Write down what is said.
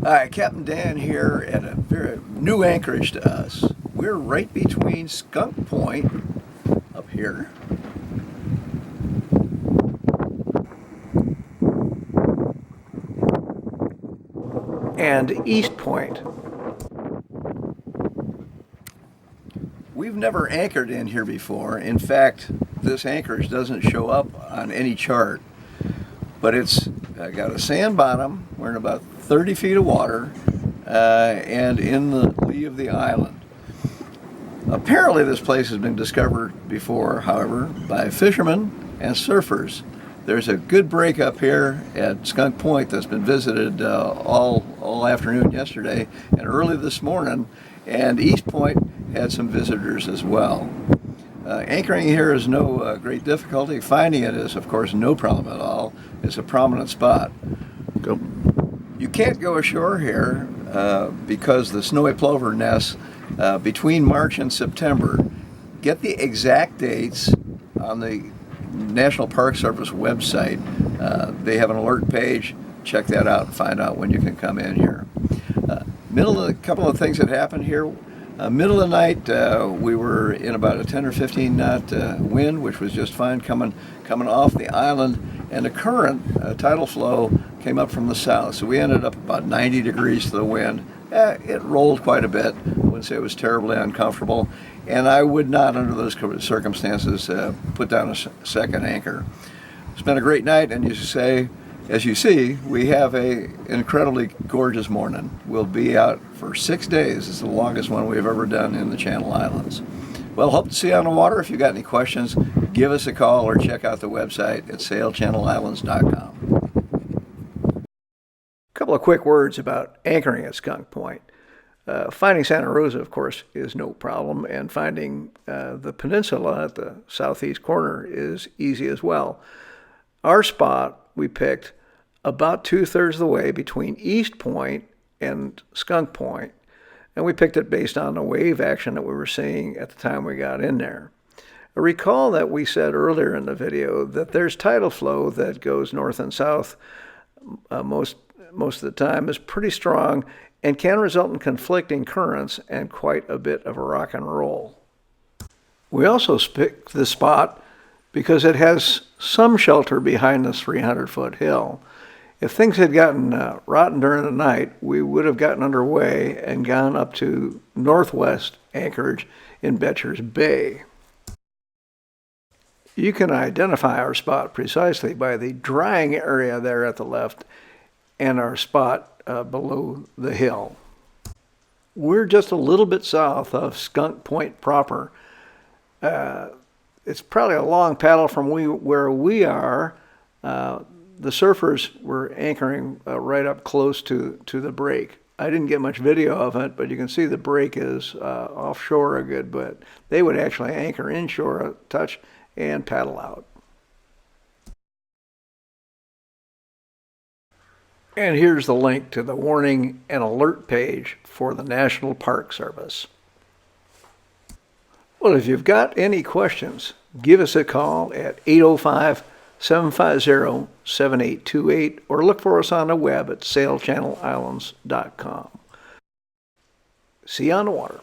Hi, Captain Dan here at a very new anchorage to us. We're right between Skunk Point up here and East Point. We've never anchored in here before. In fact, this anchorage doesn't show up on any chart, but it's got a sand bottom. We're in about 30 feet of water and in the lee of the island. Apparently this place has been discovered before, however, by fishermen and surfers. There's a good break up here at Skunk Point that's been visited all afternoon yesterday and early this morning, and East Point had some visitors as well. Anchoring here is no great difficulty. Finding it is, of course, no problem at all. It's a prominent spot. You can't go ashore here because the snowy plover nests between March and September. Get the exact dates on the National Park Service website. They have an alert page. Check that out and find out when you can come in here. A couple of things that happened here. Middle of the night, we were in about a 10 or 15 knot wind, which was just fine coming off the island, and the current, tidal flow, came up from the south. So we ended up about 90 degrees to the wind. It rolled quite a bit. I wouldn't say it was terribly uncomfortable, and I would not, under those circumstances, put down a second anchor. It's been a great night, and as you see, we have an incredibly gorgeous morning. We'll be out for 6 days. It's the longest one we've ever done in the Channel Islands. Well, hope to see you on the water. If you've got any questions, give us a call or check out the website at sailchannelislands.com. A couple of quick words about anchoring at Skunk Point. Finding Santa Rosa, of course, is no problem, and finding the peninsula at the southeast corner is easy as well. Our spot we picked about 2/3 of the way between East Point and Skunk Point, and we picked it based on the wave action that we were seeing at the time we got in there. Recall that we said earlier in the video that there's tidal flow that goes north and south most of the time, is pretty strong and can result in conflicting currents and quite a bit of a rock and roll. We also picked this spot because it has some shelter behind this 300-foot hill. If things had gotten rotten during the night, we would have gotten underway and gone up to northwest anchorage in Betcher's Bay. You can identify our spot precisely by the drying area there at the left and our spot below the hill. We're just a little bit south of Skunk Point proper. It's probably a long paddle from where we are. The surfers were anchoring right up close to the break. I didn't get much video of it, but you can see the break is offshore a good bit. They would actually anchor inshore a touch and paddle out. And here's the link to the warning and alert page for the National Park Service. Well, if you've got any questions, give us a call at 805-750-7828 or look for us on the web at sailchannelislands.com. See you on the water.